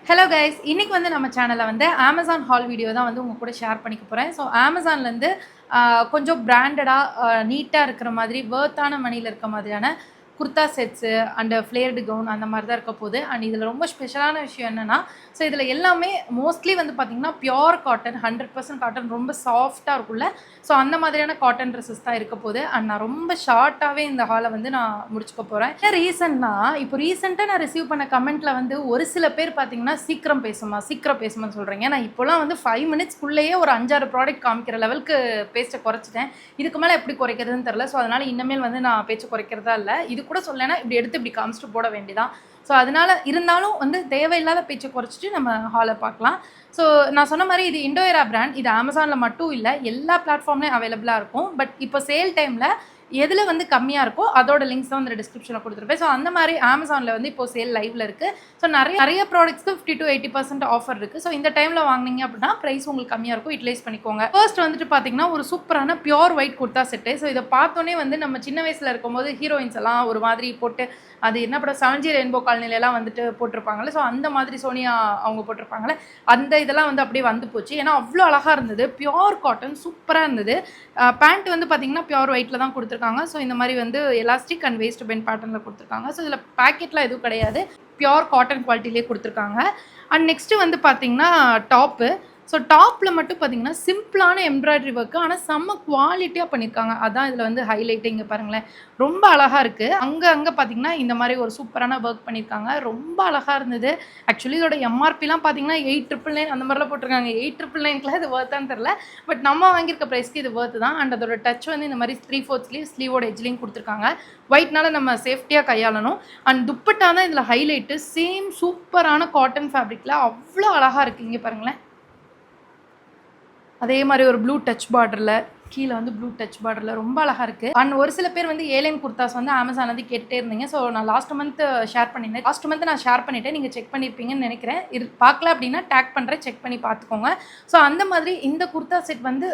Hello guys, இன்னைக்கு வந்து நம்ம சேனலில் வந்து அமேசான் ஹால் வீடியோ தான் வந்து உங்கள் கூட ஷேர் பண்ணிக்க போகிறேன். ஸோ அமேசான்லேருந்து கொஞ்சம் பிராண்டடாக நீட்டாக இருக்கிற மாதிரி வேர்த்தான மணியில் இருக்க மாதிரியான kurta sets and flared gown அந்த மாதிரி தான் இருக்க போகுது. அண்ட் இதில் ரொம்ப ஸ்பெஷலான விஷயம் என்னென்னா, ஸோ இதில் எல்லாமே மோஸ்ட்லி வந்து பார்த்திங்கன்னா பியோர் காட்டன், 100% காட்டன், ரொம்ப சாஃப்டாக இருக்கும்ல. ஸோ அந்த மாதிரியான காட்டன் ட்ரெஸ்ஸஸ் தான் இருக்க போகுது. அண்ட் நான் ரொம்ப ஷார்ட்டாகவே இந்த ஹாலை வந்து நான் முடிச்சுக்க போகிறேன். என்ன ரீசன்னா, இப்போ ரீசெண்டாக நான் ரிசீவ் பண்ண கமெண்ட்டில் வந்து ஒரு சில பேர் பார்த்தீங்கன்னா சீக்கிரம் பேசுமான்னு சொல்கிறீங்க. நான் இப்போலாம் வந்து 5 மினிட்ஸ்க்குள்ளேயே ஒரு 5-6 ப்ராடக்ட் காமிக்கிற லெவலுக்கு பேச்சை குறைச்சிட்டேன். இதுக்கு மேலே எப்படி குறைக்கிறதுன்னு தெரில. ஸோ அதனால் இனிமேல் வந்து நான் பேச்சு குறைக்கிறதா இல்லை. இது கூட சொல்லலைன்னா இப்படி எடுத்து இப்படி காமிச்சிட்டு போட வேண்டியதான். ஸோ அதனால் இருந்தாலும் வந்து தேவையில்லாத பேச்சை குறைச்சிட்டு நம்ம ஹாலை பார்க்கலாம். ஸோ நான் சொன்ன மாதிரி இது இண்டோயரா பிராண்ட். இது அமேசானில் மட்டும் இல்லை, எல்லா பிளாட்ஃபார்ம்லேயும் அவைலபிளாக இருக்கும். பட் இப்போ சேல் டைமில் எதில் வந்து கம்மியாக இருக்கோ அதோட லிங்க்ஸ் தான் வந்து டிஸ்கிரிப்ஷனில் கொடுத்துருப்பேன். ஸோ அந்த மாதிரி அமேசானில் வந்து இப்போ சேல் லைவில் இருக்குது. ஸோ நிறைய ப்ராடக்ட்ஸ்க்கு 50 to 80% ஆஃபர் இருக்குது. ஸோ இந்த டைமில் வாங்கினீங்க அப்படின்னா ப்ரைஸ் உங்களுக்கு கம்மியாக இருக்கும், யூட்டிலைஸ் பண்ணிக்கோங்க. ஃபர்ஸ்ட் வந்துட்டு பார்த்தீங்கன்னா ஒரு சூப்பரான pure white kurta set. So இதை பார்த்தோன்னே வந்து நம்ம சின்ன வயசில் இருக்கும்போது ஹீரோயின்ஸ் எல்லாம் ஒரு மாதிரி போட்டு, அது என்ன படம், 7G ரெயின்போ காலனிலெலாம் வந்துட்டு போட்டிருப்பாங்கல்ல. ஸோ அந்த மாதிரி சோனியா அவங்க போட்டிருப்பாங்கல்ல, அந்த இதெல்லாம் வந்து அப்படியே வந்து போச்சு. ஏன்னா அவ்வளோ அழகாக இருந்தது, பியோர் காட்டன், சூப்பராக இருந்தது. பேண்ட் வந்து பார்த்தீங்கன்னா பியோர் ஒயிட்டில் தான் கொடுத்துருக்காங்க. ஸோ இந்த மாதிரி வந்து எலாஸ்டிக் அண்ட் வேஸ்ட் பென் பேட்டர்னில் கொடுத்துருக்காங்க. ஸோ இதில் பேக்கெட்லாம் எதுவும் கிடையாது, பியோர் காட்டன் குவாலிட்டிலே கொடுத்துருக்காங்க. அண்ட் நெக்ஸ்ட்டு வந்து பார்த்தீங்கன்னா டாப்பு. ஸோ டாப்பில் மட்டும் பார்த்தீங்கன்னா சிம்பிளான எம்ப்ராய்டரி ஒர்க்கு, ஆனால் செம்ம குவாலிட்டியாக பண்ணியிருக்காங்க. அதான் இதில் வந்து ஹைலைட்டு. இங்கே பாருங்களேன், ரொம்ப அழகாக இருக்குது. அங்கே பார்த்தீங்கன்னா இந்த மாதிரி ஒரு சூப்பரான ஒர்க் பண்ணியிருக்காங்க, ரொம்ப அழகாக இருந்தது. ஆக்சுவலி இதோட எம்ஆர்பிலாம் பார்த்தீங்கன்னா 8,999 அந்த மாதிரிலாம் போட்டிருக்காங்க. 8,999க்குலாம் இது ஒர்த்தான்னு தெரில, பட் நம்ம வாங்கியிருக்க ப்ரைஸ்க்கு இது ஒர்த்து தான். அண்ட் அதோட டச் வந்து இந்த மாதிரி 3/4 ஸ்லீவோட எஜ்லையும் கொடுத்துருக்காங்க. ஒயிட்னால நம்ம சேஃப்டியாக கையாளணும். அண்ட் துப்பட்டா தான் இதில் ஹைலைட்டு. சேம் சூப்பரான காட்டன் ஃபேப்ரிக்கில் அவ்வளோ அழகாக இருக்குது. இங்கே பாருங்களேன், அதே மாதிரி ஒரு ப்ளூ டச் பார்டரில், கீழே வந்து ப்ளூ டச் பார்டரில் ரொம்ப அழகாக இருக்குது. அண்ட் ஒரு சில பேர் வந்து ஏலைன் குர்தாஸ் வந்து அமேசான் வந்து கேட்டுகிட்டே இருந்தீங்க. ஸோ நான் லாஸ்ட் மந்த் ஷேர் பண்ணியிருந்தேன். லாஸ்ட் மந்த் நான் ஷேர் பண்ணிவிட்டேன், நீங்கள் செக் பண்ணியிருப்பீங்கன்னு நினைக்கிறேன். இது பார்க்கல அப்படின்னா டேக் பண்ணுறேன், செக் பண்ணி பார்த்துக்கோங்க. ஸோ அந்த மாதிரி இந்த குர்தா செட் வந்து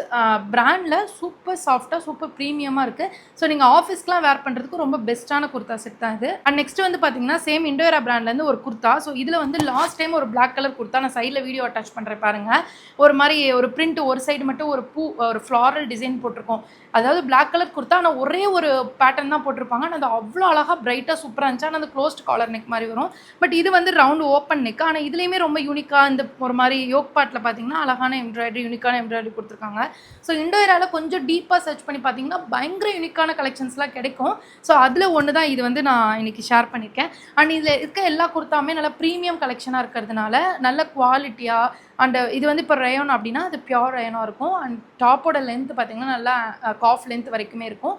பிராண்டில் சூப்பர் சாஃப்டாக, சூப்பர் ப்ரீமியமாக இருக்குது. ஸோ நீங்கள் ஆஃபீஸ்க்குலாம் வேர் பண்ணுறதுக்கு ரொம்ப பெஸ்ட்டான குர்தா செட் தான் இது. அண்ட் நெக்ஸ்ட் வந்து பார்த்தீங்கன்னா சேம் இண்டோயரா பிராண்ட்லேருந்து ஒரு குர்தா. ஸோ இதில் வந்து லாஸ்ட் டைம் ஒரு பிளாக் கலர் குர்தா, நான் சைடில் வீடியோ அட்டாச் பண்ணுறேன் பாருங்கள். ஒரு மாதிரி ஒரு பிரிண்ட், ஒரு சைடு மட்டும் ஒரு பூ, ஒரு ஃப்ளாரல் டிசைன் போட்டிருக்கோம். அதாவது பிளாக் கலர் குர்த்தா, ஆனால் ஒரே ஒரு பேட்டர்ன் தான் போட்டிருப்பாங்க. ஆனால் அது அவ்வளோ அழகாக பிரைட்டாக சூப்பராக இருந்துச்சு. ஆனால் அந்த க்ளோஸ்ட் காலர் நெக் மாதிரி வரும். பட் இது வந்து ரவுண்டு ஓப்பன் நெக். ஆனால் இதுலேயுமே ரொம்ப யூனிக்காக இந்த ஒரு மாதிரி யோக் பார்ட்டில் பார்த்தீங்கன்னா அழகான எம்ப்ராய்டரி, யூனிக்கான எம்ப்ராய்டரி கொடுத்துருக்காங்க. ஸோ இண்டோயராவில் கொஞ்சம் டீப்பாக சர்ச் பண்ணி பார்த்தீங்கன்னா பயங்கர யூனிக்கான கலெக்ஷன்ஸ்லாம் கிடைக்கும். ஸோ அதில் ஒன்று தான் இது வந்து நான் இன்றைக்கி ஷேர் பண்ணியிருக்கேன். அண்ட் இதில் இருக்க எல்லா குர்த்தாவுமே நல்லா ப்ரீமியம் கலெக்ஷனாக இருக்கிறதுனால நல்ல குவாலிட்டியாக. அண்ட் இது வந்து இப்போ ரேயான் அப்படின்னா அது பியோர் ரேயானாக இருக்கும். அண்ட் டாப்போட லென்த் பார்த்திங்கன்னா நல்லா காஃப் லென்த் வரைக்குமே இருக்கும்.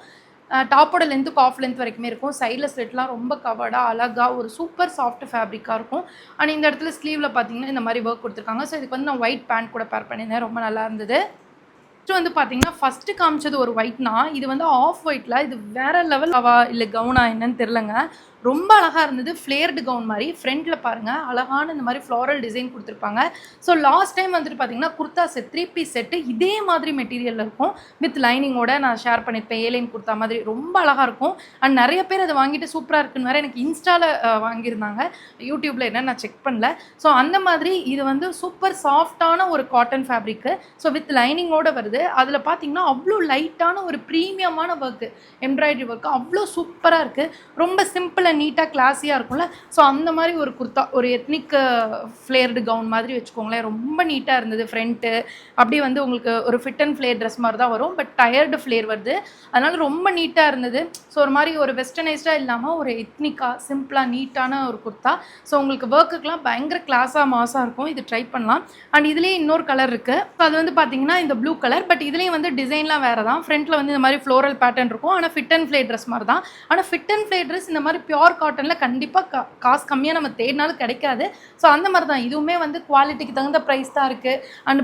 டாப்போட லென்த்து காஃப் லென்த் வரைக்குமே இருக்கும். சைடில் ஸ்லிட்லாம் ரொம்ப கவர்டாக அழகாக ஒரு சூப்பர் சாஃப்ட் ஃபேப்ரிக்காக இருக்கும். அண்ட் இந்த இடத்துல ஸ்லீவில் பார்த்திங்கன்னா இந்த மாதிரி ஒர்க் கொடுத்துருக்காங்க. ஸோ இதுக்கு வந்து நான் ஒயிட் பேண்ட் கூட பேர் பண்ணியிருந்தேன், ரொம்ப நல்லா இருந்தது. நெக்ஸ்ட் வந்து பார்த்தீங்கன்னா ஃபஸ்ட்டு காமிச்சது ஒரு ஒயிட்னா, இது வந்து ஆஃப் ஒயிட்டில், இது வேறு லெவல் அவா இல்லை கவுனா என்னன்னு தெரிலங்க, ரொம்ப அழகாக இருந்தது. ஃப்ளேர்டு கவுன் மாதிரி ஃப்ரண்ட்டில் பாருங்கள் அழகான இந்த மாதிரி ஃப்ளாரல் டிசைன் கொடுத்துருப்பாங்க. ஸோ லாஸ்ட் டைம் வந்துட்டு பார்த்தீங்கன்னா குர்தா செட் 3 பீஸ் செட்டு இதே மாதிரி மெட்டீரியலில் இருக்கும், வித் லைனிங்கோட நான் ஷேர் பண்ணியிருப்பேன். ஏலைன் குர்தா மாதிரி ரொம்ப அழகாக இருக்கும். அண்ட் நிறைய பேர் அதை வாங்கிட்டு சூப்பராக இருக்குன்னு வேறு எனக்கு இன்ஸ்டாவில் வாங்கியிருந்தாங்க. யூடியூப்பில் என்ன நான் செக் பண்ணல. ஸோ அந்த மாதிரி இது வந்து சூப்பர் சாஃப்டான ஒரு காட்டன் ஃபேப்ரிக்கு. ஸோ வித் லைனிங்கோட வருது. அதில் பார்த்தீங்கன்னா அவ்வளோ லைட்டான ஒரு ப்ரீமியமான ஒர்க்கு, எம்ப்ராய்டரி ஒர்க்கு அவ்வளோ சூப்பராக இருக்குது. ரொம்ப சிம்பிள் நீட்டாக கிளாஸியாக இருக்கும்ல. ஸோ அந்த மாதிரி ஒரு குர்தா, ஒரு எத்னிக் ஃப்ளேர்டு கவுன் மாதிரி வச்சுக்கோங்களேன், ரொம்ப நீட்டாக இருந்தது. ஃப்ரண்ட்டு அப்படியே வந்து உங்களுக்கு ஒரு ஃபிட் அண்ட் ஃப்ளேர் ட்ரெஸ் மாதிரி தான் வரும், பட் டயர்டு ஃப்ளேர் வருது, அதனால் ரொம்ப நீட்டாக இருந்தது. ஸோ ஒரு மாதிரி ஒரு வெஸ்டர்னைஸ்டாக இல்லாமல் ஒரு எத்னிக்காக சிம்பிளாக நீட்டான ஒரு குர்தா. ஸோ உங்களுக்கு ஒர்க்குக்கெலாம் பயங்கர கிளாஸாக மாஸாக இருக்கும், இது ட்ரை பண்ணலாம். அண்ட் இதுலேயே இன்னொரு கலர் இருக்குது. ஸோ அது வந்து பார்த்தீங்கன்னா இந்த ப்ளூ கலர், பட் இதுலேயும் வந்து டிசைன்லாம் வேறு தான். ஃப்ரண்ட்டில் வந்து இந்த மாதிரி ஃப்ளோரல் பேட்டர்ன் இருக்கும், ஆனால் ஃபிட் அண்ட் ஃப்ளேர் ட்ரெஸ் மாதிரி தான். ஆனால் ஃபிட் அண்ட் ஃப்ளேர் ட்ரெஸ் இந்த மாதிரி பியோர் காட்டனில் கண்டிப்பாக காசு கம்மியாக நம்ம தேடினாலும் கிடைக்காது. ஸோ அந்த மாதிரி தான் இதுவுமே வந்து குவாலிட்டிக்கு தகுந்த ப்ரைஸ் தான் இருக்குது. அண்ட்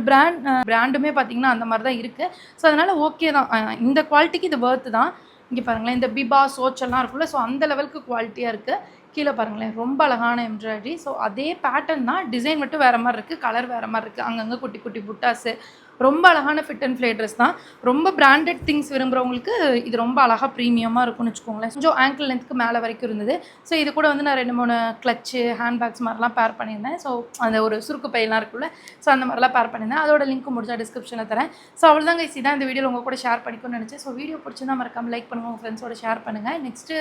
பிராண்டுமே பார்த்திங்கன்னா அந்த மாதிரி தான் இருக்குது. ஸோ அதனால் ஓகே தான், இந்த குவாலிட்டிக்கு இது ஒர்த்து தான். இங்கே பாருங்களேன், இந்த பிபா சோச்செல்லாம் இருக்குல்ல, ஸோ அந்த லெவலுக்கு குவாலிட்டியாக இருக்குது. கீழே பாருங்களேன் ரொம்ப அழகான எம்ப்ராய்டரி. ஸோ அதே பேட்டர்ன் தான், டிசைன் மட்டும் வேறு மாதிரி இருக்குது, கலர் வேறு மாதிரி இருக்குது. அங்கங்கே குட்டி குட்டி புட்டாஸு, ரொம்ப அழகான ஃபிட் அண்ட் ஃப்ளே ட்ரெஸ் தான். ரொம்ப பிராண்டட் திங்ஸ் விரும்புகிறவங்களுக்கு இது ரொம்ப அழகாக ப்ரீமியமாக இருக்கும்னு வச்சுக்கோங்களேன். கொஞ்சம் ஆங்கிள் லென்த்துக்கு மேலே வரைக்கும் இருந்தது. ஸோ இது கூட வந்து நான் 2-3 கிளச்சு, ஹேண்ட்பேக்ஸ் மாதிரிலாம் பேர் பண்ணியிருந்தேன். ஸோ அந்த ஒரு சுருக்கு பையெல்லாம் இருக்குல்ல, ஸோ அந்த மாதிரிலாம் பேர் பண்ணியிருந்தேன். அதோட லிங்க் முடிஞ்சா டிஸ்கிரிப்ஷனில் தரேன். ஸோ அவ்வளோதான் கைஸ், இதான் இந்த வீடியோவில் உங்கள் கூட ஷேர் பண்ணிக்கணும்னு நினச்சேன். ஸோ வீடியோ பிடிச்சிருந்தா மறக்காமல் லைக் பண்ணுங்கள், உங்கள் ஃப்ரெண்ட்ஸோட ஷேர் பண்ணுங்கள். நெக்ஸ்ட்டு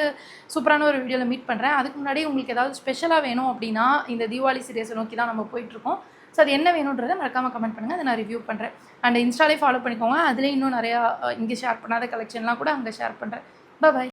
சூப்பரான ஒரு வீடியோவில் மீட் பண்ணுறேன். அதுக்கு முன்னாடி உங்களுக்கு ஏதாவது ஸ்பெஷலாக வேணும் அப்படின்னா, இந்த தீபாவளி சீரியஸை நோக்கி தான் நம்ம போயிட்டுருக்கோம். ஸோ அது என்ன வேணுன்றதை மறக்காமல் கமெண்ட் பண்ணுங்கள், அதை நான் ரிவ்யூ பண்ணுறேன். அண்ட் இன்ஸ்டாலே ஃபாலோ பண்ணிக்கோங்க, அதில் இன்னும் நிறையா இங்கே ஷேர் பண்ணாத கலெக்ஷன்லாம் கூட அங்கே ஷேர் பண்ணுறேன். பாய்.